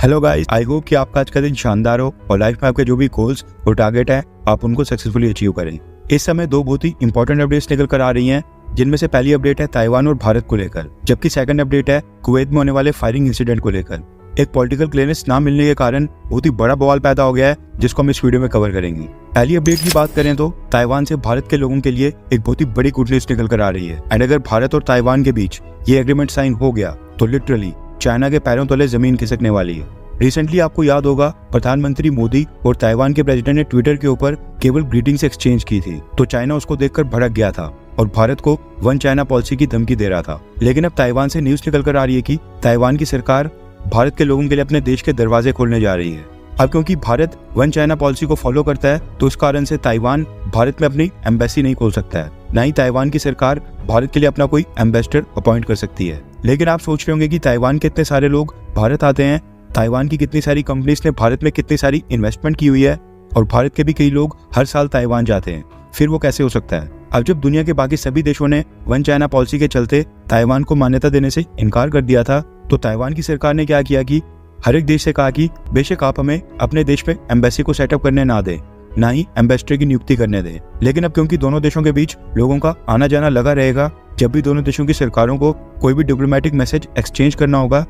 Hello guys, I hope कि आपका आज का दिन शानदार हो और लाइफ में आपके जो भी गोल्स और टारगेट है आप उनको सक्सेसफुली अचीव करें। इस समय दो बहुत ही इंपॉर्टेंट अपडेट्स निकल कर आ रही हैं, जिनमें से पहली अपडेट है ताइवान और भारत को लेकर, जबकि सेकंड अपडेट है कुवैत में होने वाले फायरिंग इंसिडेंट को लेकर। एक पॉलिटिकल क्लियरेंस ना मिलने के कारण बहुत ही बड़ा बवाल पैदा हो गया है, जिसको हम इस वीडियो में कवर करेंगे। पहली अपडेट की बात करें तो ताइवान से भारत के लोगों के लिए एक बहुत ही बड़ी गुड न्यूज निकल कर आ रही है। एंड अगर भारत और ताइवान के बीच ये एग्रीमेंट साइन हो गया तो लिटरली चाइना के पैरों तले जमीन खिसकने वाली है। रिसेंटली आपको याद होगा प्रधानमंत्री मोदी और ताइवान के प्रेसिडेंट ने ट्विटर के ऊपर केवल ग्रीटिंग्स एक्सचेंज की थी, तो चाइना उसको देखकर भड़क गया था और भारत को वन चाइना पॉलिसी की धमकी दे रहा था। लेकिन अब ताइवान से न्यूज निकल कर आ रही है कि ताइवान की सरकार भारत के लोगों के लिए अपने देश के दरवाजे खोलने जा रही है। अब क्योंकि भारत वन चाइना पॉलिसी को फॉलो करता है, तो इस कारण से ताइवान भारत में अपनी एम्बेसी नहीं खोल सकता है, न ही ताइवान की सरकार भारत के लिए अपना कोई एम्बेसडर अपॉइंट कर सकती है। लेकिन आप सोच रहे होंगे कि ताइवान के इतने सारे लोग भारत आते हैं, ताइवान की कितनी सारी कंपनीज ने भारत में कितनी सारी इन्वेस्टमेंट की हुई है और भारत के भी कई लोग हर साल ताइवान जाते हैं, फिर वो कैसे हो सकता है? अब जब दुनिया के बाकी सभी देशों ने वन चाइना पॉलिसी के चलते ताइवान को मान्यता देने से इनकार कर दिया था, तो ताइवान की सरकार ने क्या किया कि हर एक देश से कहा कि बेशक आप हमें अपने देश में एम्बेसी को सेटअप करने ना दें, ना ही एम्बेसडर की नियुक्ति करने दें। लेकिन अब क्योंकि दोनों देशों के बीच लोगों का आना जाना लगा रहेगा, जब भी दोनों देशों की सरकारों को कोई भी डिप्लोमेटिक मैसेज एक्सचेंज करना होगा,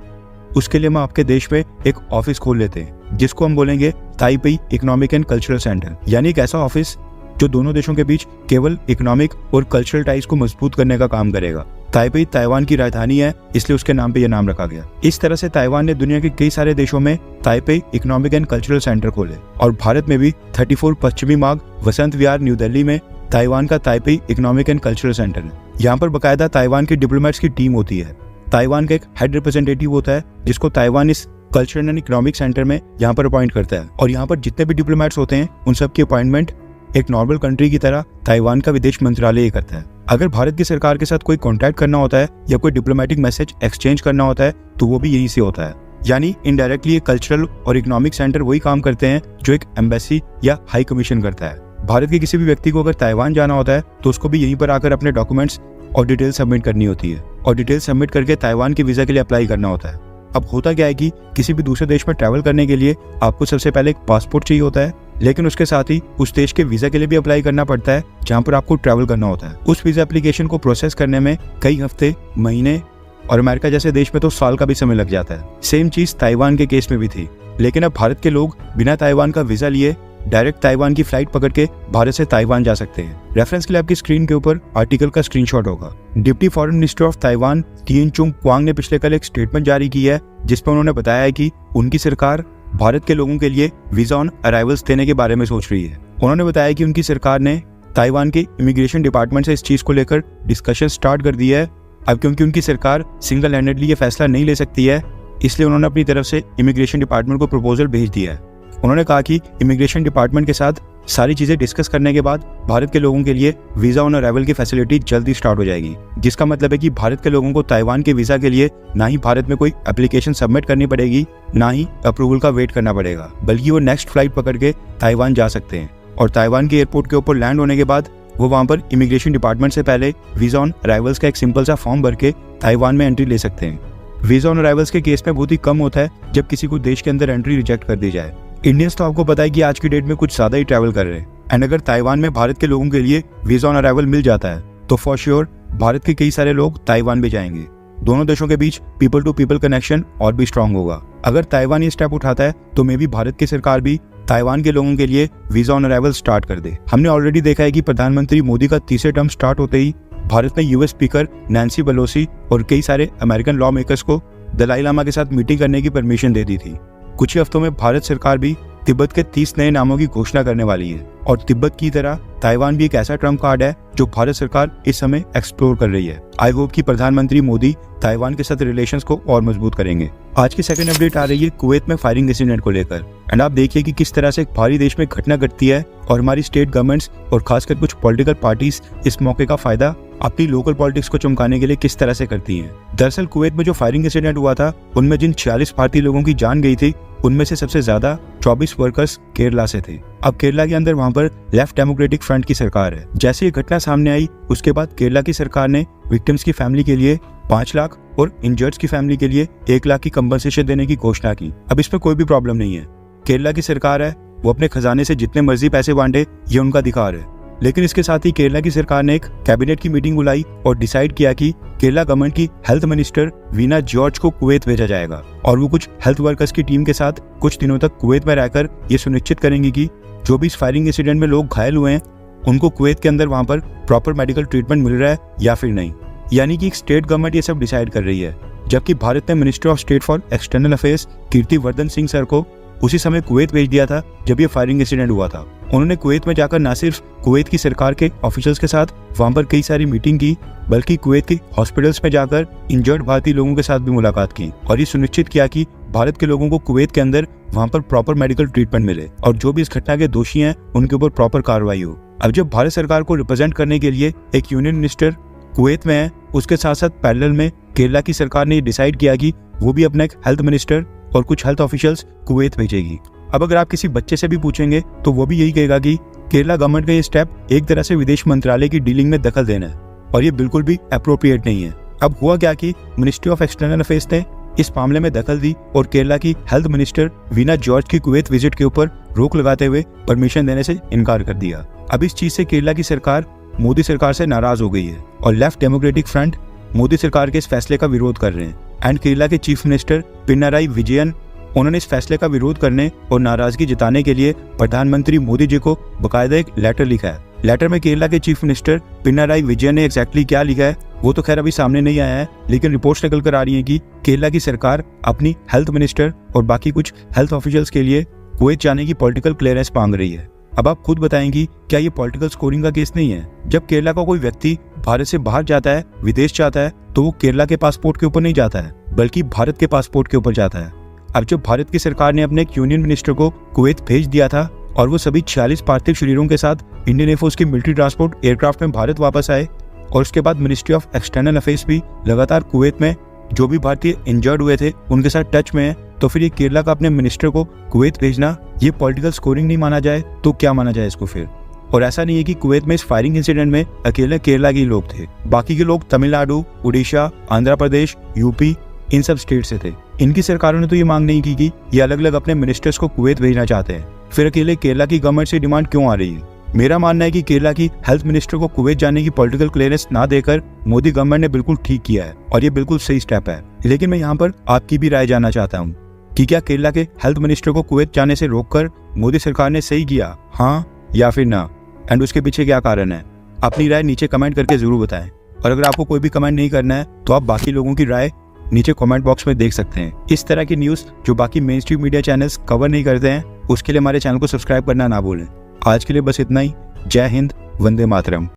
उसके लिए हम आपके देश में एक ऑफिस खोल लेते हैं, जिसको हम बोलेंगे Taipei economic and cultural centre. यानी एक ऐसा ऑफिस जो दोनों देशों के बीच केवल इकोनॉमिक और कल्चरल टाइज को मजबूत करने का काम करेगा। ताइपेई ताइवान की राजधानी है, इसलिए उसके नाम पे यह नाम रखा गया। इस तरह से ताइवान ने दुनिया के कई सारे देशों में Taipei economic and cultural centre खोले और भारत में भी 34 पश्चिमी मार्ग वसंत विहार न्यू दिल्ली में ताइवान का Taipei economic and cultural centre है। यहाँ पर बाकायदा ताइवान के डिप्लोमेट्स की टीम होती है। ताइवान का एक हेड रिप्रेजेंटेटिव होता है, जिसको ताइवान इस कल्चरल एंड इकोनॉमिक सेंटर में यहाँ पर अपॉइंट करता है, और यहाँ पर जितने भी डिप्लोमेट्स होते हैं उन सब की अपॉइंटमेंट एक नॉर्मल कंट्री की तरह ताइवान का विदेश मंत्रालय करता है। अगर भारत की सरकार के साथ कोई कॉन्टैक्ट करना होता है या कोई डिप्लोमेटिक मैसेज एक्सचेंज करना होता है, तो वो भी यहीं से होता है। यानी इनडायरेक्टली कल्चरल और इकोनॉमिक सेंटर वही काम करते हैं जो एक एम्बेसी या हाई कमीशन करता है। भारत के किसी भी व्यक्ति को अगर ताइवान जाना होता है, तो उसको भी यहीं पर आकर अपने डॉक्यूमेंट्स और डिटेल सबमिट करनी होती है, और डिटेल सबमिट करके ताइवान के वीजा के लिए अप्लाई करना होता है। अब होता क्या है कि किसी भी दूसरे देश में ट्रैवल करने के लिए आपको सबसे पहले एक पासपोर्ट चाहिए होता है, लेकिन उसके साथ ही उस देश के वीजा के लिए भी अप्लाई करना पड़ता है जहाँ पर आपको ट्रैवल करना होता है। उस वीजा एप्लीकेशन को प्रोसेस करने में कई हफ्ते, महीने और अमेरिका जैसे देश में तो साल का भी समय लग जाता है। सेम चीज ताइवान के केस में भी थी। लेकिन अब भारत के लोग बिना ताइवान का वीजा लिए डायरेक्ट ताइवान की फ्लाइट पकड़ के भारत से ताइवान जा सकते हैं। रेफरेंस के लिए आपकी स्क्रीन के ऊपर आर्टिकल का स्क्रीनशॉट होगा। Deputy foreign minister of Taiwan Tien Chung Kwang ने पिछले कल एक स्टेटमेंट जारी की है, जिसमें उन्होंने बताया है कि उनकी सरकार भारत के लोगों के लिए वीजा ऑन अराइवल्स देने के बारे में सोच रही है। उन्होंने बताया कि उनकी सरकार ने ताइवान के इमिग्रेशन डिपार्टमेंट से इस चीज को लेकर डिस्कशन स्टार्ट कर दी है। अब क्योंकि उनकी सरकार सिंगल हैंडेडली ये फैसला नहीं ले सकती है, इसलिए उन्होंने अपनी तरफ से इमिग्रेशन डिपार्टमेंट को प्रपोजल भेज दिया है। उन्होंने कहा कि इमिग्रेशन डिपार्टमेंट के साथ सारी चीजें डिस्कस करने के बाद भारत के लोगों के लिए वीजा ऑन अराइवल की फैसिलिटी जल्दी स्टार्ट हो जाएगी, जिसका मतलब है कि भारत के लोगों को ताइवान के वीजा के लिए ना ही भारत में कोई एप्लीकेशन सबमिट करनी पड़ेगी, ना ही अप्रूवल का वेट करना पड़ेगा, बल्कि वो नेक्स्ट फ्लाइट पकड़ के ताइवान जा सकते हैं और ताइवान के एयरपोर्ट के ऊपर लैंड होने के बाद वो वहाँ पर इमिग्रेशन डिपार्टमेंट से पहले वीजा ऑन अराइवल्स का एक सिंपल सा फॉर्म भर के ताइवान में एंट्री ले सकते हैं। वीजा ऑन अराइवल्स के केस में बहुत ही कम होता है जब किसी को देश के अंदर एंट्री रिजेक्ट कर दी जाए। इंडियंस तो आपको पता है कि आज की डेट में कुछ ज्यादा ही ट्रैवल कर रहे हैं, एंड अगर ताइवान में भारत के लोगों के लिए वीजा ऑन अराइवल मिल जाता है, तो फॉर श्योर भारत के कई सारे लोग ताइवान भी जाएंगे। दोनों देशों के बीच पीपल टू पीपल कनेक्शन और भी स्ट्रांग होगा। अगर ताइवान ये स्टेप उठाता है, तो मे बी भारत की सरकार भी ताइवान के लोगों के लिए वीजा ऑन अराइवल स्टार्ट कर दे। हमने ऑलरेडी देखा है कि प्रधानमंत्री मोदी का तीसरे टर्म स्टार्ट होते ही भारत ने यूएस स्पीकर नैन्सी पेलोसी और कई सारे अमेरिकन लॉ मेकर्स को दलाई लामा के साथ मीटिंग करने की परमिशन दे दी थी। कुछ ही हफ्तों में भारत सरकार भी तिब्बत के 30 नए नामों की घोषणा करने वाली है, और तिब्बत की तरह ताइवान भी एक ऐसा ट्रम्प कार्ड है जो भारत सरकार इस समय एक्सप्लोर कर रही है। आई होप कि प्रधानमंत्री मोदी ताइवान के साथ रिलेशंस को और मजबूत करेंगे। आज की सेकंड अपडेट आ रही है कुवैत में फायरिंग इंसिडेंट को लेकर। एंड आप देखिए कि किस तरह से एक भारी देश में घटना घटती है और हमारी स्टेट गवर्नमेंट्स और खासकर कुछ पॉलिटिकल पार्टीज इस मौके का फायदा अपनी लोकल पॉलिटिक्स को चमकाने के लिए किस तरह से करती हैं। दरअसल कुवैत में जो फायरिंग इंसिडेंट हुआ था, उनमें जिन 46 भारतीय लोगों की जान गई थी, उनमें से सबसे ज्यादा 24 वर्कर्स केरला से थे। अब केरला के अंदर वहां पर लेफ्ट डेमोक्रेटिक फ्रंट की सरकार है। जैसे ये घटना सामने आई उसके बाद केरला की सरकार ने विक्टिम्स की फैमिली के लिए 5 लाख और इंजर्ड्स की फैमिली के लिए 1 लाख की कंपनसेशन देने की घोषणा की। अब इसमें कोई भी प्रॉब्लम नहीं है, केरला की सरकार है, वो अपने खजाने से जितने मर्जी पैसे बांटे, ये उनका अधिकार है। लेकिन इसके साथ ही केरला की सरकार ने एक कैबिनेट की मीटिंग बुलाई और डिसाइड किया कि केरला गवर्नमेंट की हेल्थ मिनिस्टर वीना जॉर्ज को कुवैत भेजा जाएगा और वो कुछ हेल्थ वर्कर्स की टीम के साथ कुछ दिनों तक कुवैत में रहकर ये सुनिश्चित करेंगे कि जो भी इस फायरिंग इंसिडेंट में लोग घायल हुए हैं उनको कुवैत के अंदर वहां पर प्रॉपर मेडिकल ट्रीटमेंट मिल रहा है या फिर नहीं। यानी कि एक स्टेट गवर्नमेंट ये सब डिसाइड कर रही है, जबकि भारत ने minister of state for external affairs Kirtivardhan Singh sir को उसी समय कुवैत भेज दिया था जब ये फायरिंग इंसिडेंट हुआ था। उन्होंने कुवैत में जाकर न सिर्फ कुवैत की सरकार के ऑफिशियल्स के साथ वहां पर कई सारी मीटिंग की, बल्कि कुवैत के हॉस्पिटल्स में जाकर इंजर्ड भारतीय लोगों के साथ भी मुलाकात की और ये सुनिश्चित किया कि भारत के लोगों को कुवैत के अंदर वहां पर प्रॉपर मेडिकल ट्रीटमेंट मिले और जो भी इस घटना के दोषी हैं उनके ऊपर प्रॉपर कार्रवाई हो। अब जब भारत सरकार को रिप्रेजेंट करने के लिए एक यूनियन मिनिस्टर कुवैत में है, उसके साथ साथ पैरेलल में केरला की सरकार ने डिसाइड किया कि वो भी अपना एक हेल्थ मिनिस्टर और कुछ हेल्थ ऑफिशियल्स कुवैत भेजेगी। अब अगर आप किसी बच्चे से भी पूछेंगे तो वो भी यही कहेगा कि केरला गवर्नमेंट का ये स्टेप एक तरह से विदेश मंत्रालय की डीलिंग में दखल देना है और ये बिल्कुल भी अप्रोप्रिएट नहीं है। अब हुआ क्या कि मिनिस्ट्री ऑफ एक्सटर्नल अफेयर्स ने इस मामले में दखल दी और केरला की हेल्थ मिनिस्टर वीना जॉर्ज की कुवैत विजिट के ऊपर रोक लगाते हुए परमिशन देने से इनकार कर दिया। अब इस चीज से केरला की सरकार मोदी सरकार से नाराज हो गई है और लेफ्ट डेमोक्रेटिक फ्रंट मोदी सरकार के इस फैसले का विरोध कर रहे हैं। एंड केरला के चीफ मिनिस्टर पिनाराई विजयन, उन्होंने इस फैसले का विरोध करने और नाराजगी जताने के लिए प्रधानमंत्री मोदी जी को बकायदा एक लेटर लिखा है। लेटर में केरला के चीफ मिनिस्टर पिनाराई विजयन ने एग्जैक्टली क्या लिखा है वो तो खैर अभी सामने नहीं आया है, लेकिन रिपोर्ट्स निकल कर आ रही है कि केरला की सरकार अपनी हेल्थ मिनिस्टर और बाकी कुछ हेल्थ ऑफिशियल्स के लिए कुवैत जाने की पॉलिटिकल क्लियरेंस मांग रही है। अब आप खुद बताएंगी, क्या ये पॉलिटिकल स्कोरिंग का केस नहीं है? जब केरला का कोई व्यक्ति भारत से बाहर जाता है, विदेश जाता है, तो वो केरला के पासपोर्ट के ऊपर नहीं जाता है बल्कि भारत के पासपोर्ट के ऊपर जाता है। अब जब भारत की सरकार ने अपने एक यूनियन मिनिस्टर को कुवैत भेज दिया था और वो सभी 46 पार्थिव शरीरों के साथ इंडियन एयरफोर्स की मिलिट्री ट्रांसपोर्ट एयरक्राफ्ट में भारत वापस आए और उसके बाद मिनिस्ट्री ऑफ एक्सटर्नल अफेयर्स भी लगातार कुवैत में जो भी भारतीय इंजर्ड हुए थे उनके साथ टच में है, तो फिर ये केरला का अपने मिनिस्टर को कुवैत भेजना ये पॉलिटिकल स्कोरिंग नहीं माना जाए तो क्या माना जाए इसको फिर? और ऐसा नहीं है कि कुवैत में इस फायरिंग इंसिडेंट में अकेले केरला के लोग थे, बाकी के लोग तमिलनाडु, उड़ीसा, आंध्र प्रदेश, यूपी इन सब स्टेट से थे। इनकी सरकारों ने तो ये मांग नहीं की कि ये अलग अलग अपने मिनिस्टर्स को कुवैत भेजना चाहते हैं, फिर अकेले केरला की गवर्नमेंट से डिमांड क्यों आ रही है? मेरा मानना है कि केरला की हेल्थ मिनिस्टर को कुवैत जाने की पॉलिटिकल क्लियरेंस ना देकर मोदी गवर्नमेंट ने बिल्कुल ठीक किया है और ये बिल्कुल सही स्टेप है। लेकिन मैं यहाँ पर आपकी भी राय जानना चाहता हूँ कि क्या केरला के हेल्थ मिनिस्टर को कुवैत जाने से रोककर मोदी सरकार ने सही किया, हाँ या फिर ना? एंड उसके पीछे क्या कारण है? अपनी राय नीचे कमेंट करके जरूर बताएं। और अगर आपको कोई भी कमेंट नहीं करना है तो आप बाकी लोगों की राय नीचे कमेंट बॉक्स में देख सकते हैं। इस तरह की न्यूज़ जो बाकी main stream media channels cover नहीं करते हैं, उसके लिए हमारे चैनल को सब्सक्राइब करना ना भूलें। आज के लिए बस इतना ही। जय हिंद, वंदे मातरम।